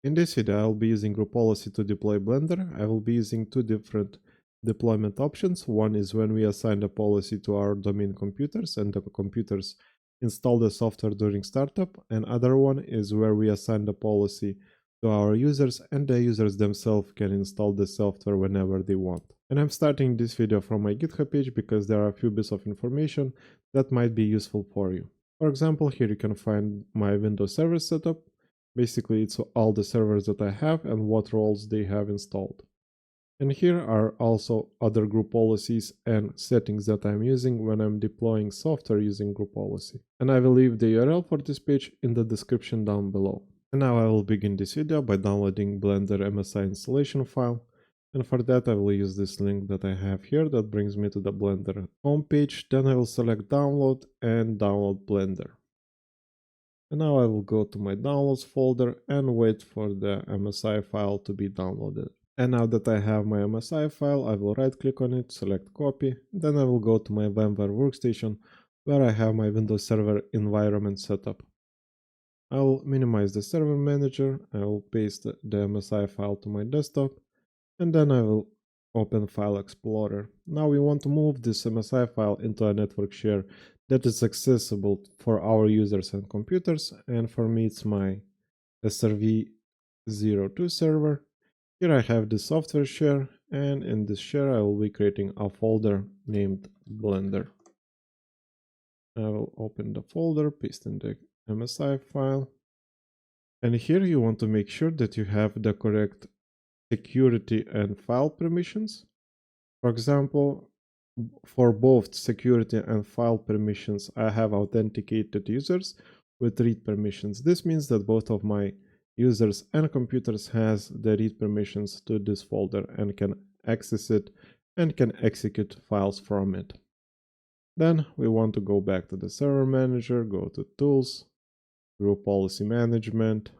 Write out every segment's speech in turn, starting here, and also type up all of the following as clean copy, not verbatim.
In this video, I'll be using group policy to deploy Blender. I will be using two different deployment options. One is when we assign the policy to our domain computers and the computers install the software during startup. And other one is where we assign the policy to our users and the users themselves can install the software whenever they want. And I'm starting this video from my GitHub page because there are a few bits of information that might be useful for you. For example, here you can find my Windows Server setup. Basically, it's all the servers that I have and what roles they have installed. And here are also other group policies and settings that I'm using when I'm deploying software using group policy. And I will leave the URL for this page in the description down below. And now I will begin this video by downloading Blender MSI installation file. And for that I will use this link that I have here that brings me to the Blender homepage. Then I will select download and download Blender. And now I will go to my downloads folder and wait for the MSI file to be downloaded. And now that I have my MSI file, I will right click on it, select copy, then I will go to my VMware workstation where I have my Windows Server environment set up. I will minimize the server manager, I will paste the MSI file to my desktop, and then I will open File Explorer. Now we want to move this MSI file into a network share that is accessible for our users and computers, and for me it's my SRV02 server. Here I have the software share, and in this share I will be creating a folder named Blender. I will open the folder, paste in the MSI file, and here you want to make sure that you have the correct security and file permissions. For example, for both security and file permissions, I have authenticated users with read permissions. This means that both of my users and computers has the read permissions to this folder and can access it and can execute files from it. Then we want to go back to the server manager, go to tools, group policy management.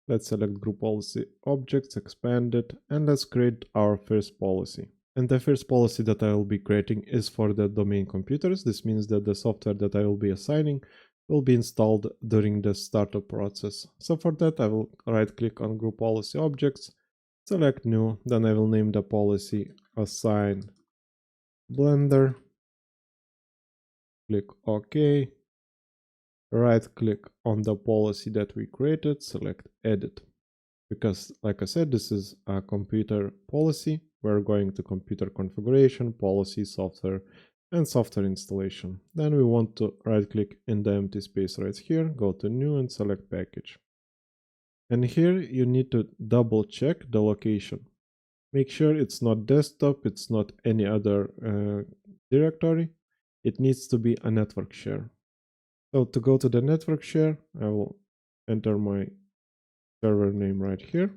Let's select group policy objects, expand it, and let's create our first policy. And the first policy that I will be creating is for the domain computers. This means that the software that I will be assigning will be installed during the startup process. So for that, I will right click on group policy objects, select new, then I will name the policy assign Blender, click OK, right click on the policy that we created, select edit. Because like I said, this is a computer policy. We're going to computer configuration, policy, software, and software installation. Then we want to right click in the empty space right here, go to new and select package. And here you need to double check the location. Make sure it's not desktop, it's not any other directory. It needs to be a network share. So to go to the network share, I will enter my server name right here.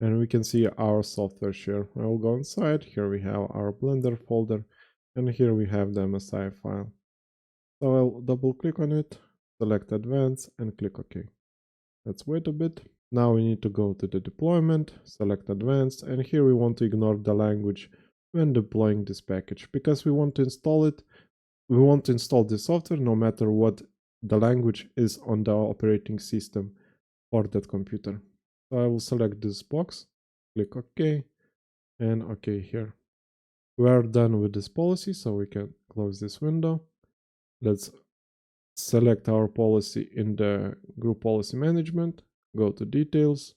And we can see our software share. I will go inside. Here we have our Blender folder, and here we have the MSI file. So I'll double click on it, select Advanced, and click OK. Let's wait a bit. Now we need to go to the deployment, select Advanced, and here we want to ignore the language when deploying this package because we want to install it. We want to install this software no matter what the language is on the operating system for that computer. So I will select this box, click OK, and OK here. We are done with this policy, so we can close this window. Let's select our policy in the group policy management, go to details,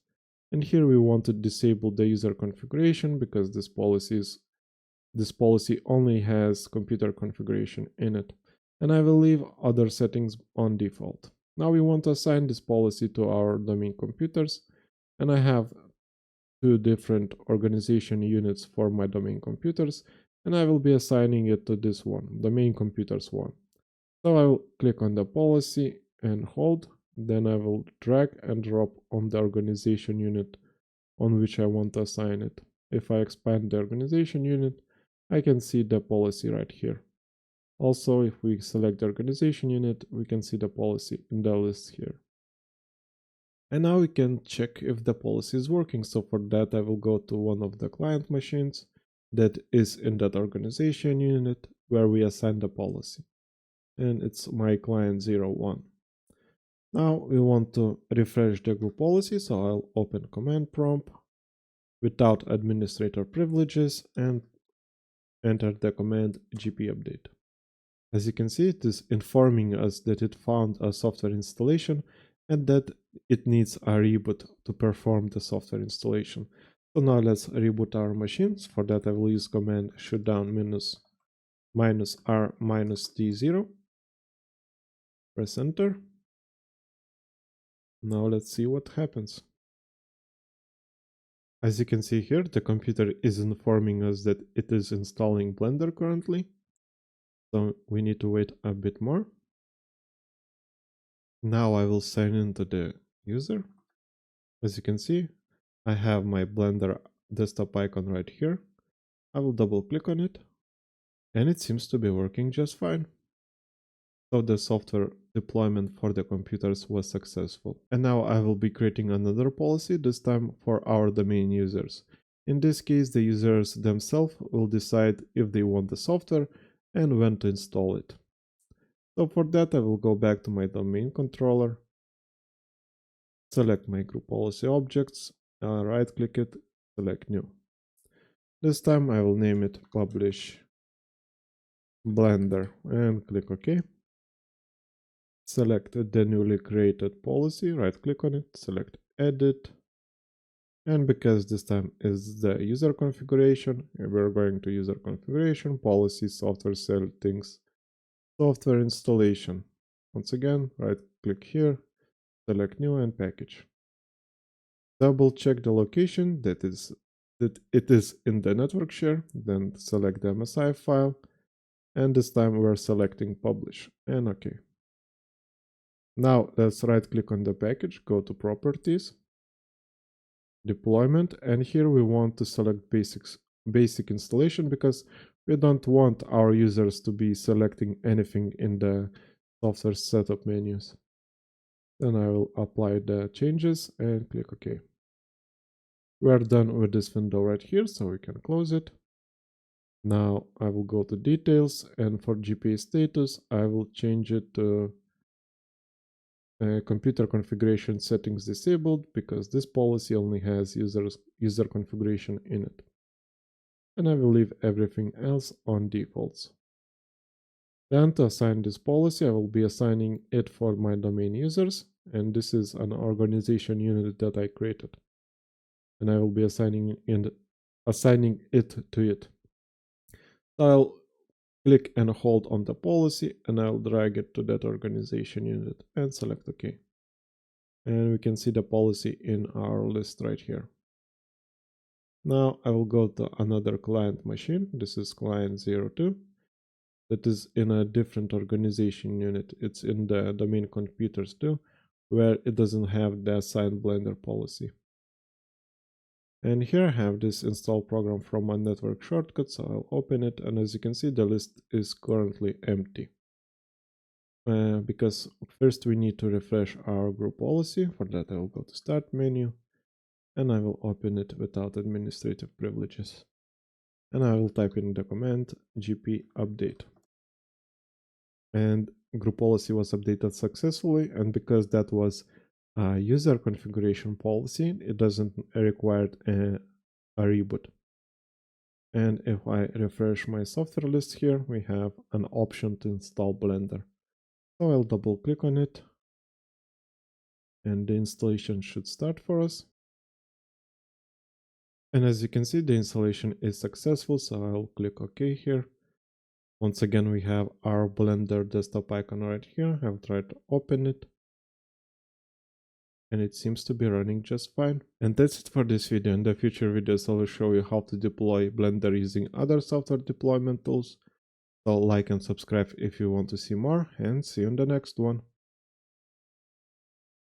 and here we want to disable the user configuration because this policy only has computer configuration in it. And I will leave other settings on default. Now we want to assign this policy to our domain computers, and I have two different organization units for my domain computers, and I will be assigning it to this one, domain computers one. So I will click on the policy and hold, then I will drag and drop on the organization unit on which I want to assign it. If I expand the organization unit, I can see the policy right here. Also, if we select the organization unit, we can see the policy in the list here. And now we can check if the policy is working. So for that, I will go to one of the client machines that is in that organization unit where we assign the policy. And it's my client 01. Now we want to refresh the group policy, so I'll open command prompt without administrator privileges and enter the command gp update. As you can see, it is informing us that it found a software installation and that it needs a reboot to perform the software installation. So now let's reboot our machines. For that I will use command shutdown -r-d0. Press enter. Now let's see what happens. As you can see here, the computer is informing us that it is installing Blender currently. So we need to wait a bit more. Now I will sign into the user. As you can see, I have my Blender desktop icon right here. I will double click on it and it seems to be working just fine. So the software deployment for the computers was successful. And now I will be creating another policy, this time for our domain users. In this case, the users themselves will decide if they want the software and when to install it. So for that, I will go back to my domain controller, select my group policy objects, right click it, select new. This time I will name it publish Blender and click OK. Select the newly created policy, right click on it, select edit. And because this time is the user configuration, we're going to user configuration, policy, software settings, software installation. Once again, right click here, select new and package. Double check the location that it is in the network share, then select the MSI file, and this time we're selecting publish and OK. Now let's right click on the package, go to properties, deployment, and here we want to select basic installation because we don't want our users to be selecting anything in the software setup menus. Then I will apply the changes and click OK. We're done with this window right here, so we can close it. Now I will go to details, and for GPA status, I will change it to computer configuration settings disabled because this policy only has user configuration in it. And I will leave everything else on defaults. Then to assign this policy, I will be assigning it for my domain users, and this is an organization unit that I created. And I will be assigning it to it. So I'll click and hold on the policy and I'll drag it to that organization unit and select OK. And we can see the policy in our list right here. Now I will go to another client machine. This is client 02. That is in a different organization unit. It's in the domain computers too, where it doesn't have the assigned Blender policy. And here I have this install program from my network shortcut, so I'll open it, and as you can see the list is currently empty. Because first we need to refresh our group policy. For that I will go to start menu and I will open it without administrative privileges. And I will type in the command gp update. And group policy was updated successfully, and because that was a user configuration policy, it doesn't require a reboot. And if I refresh my software list here, we have an option to install Blender. So I'll double click on it and the installation should start for us. And as you can see, the installation is successful, so I'll click OK here. Once again, we have our Blender desktop icon right here. I'll try to open it. And it seems to be running just fine. And that's it for this video. In the future videos, I will show you how to deploy Blender using other software deployment tools. So like and subscribe if you want to see more, and see you in the next one.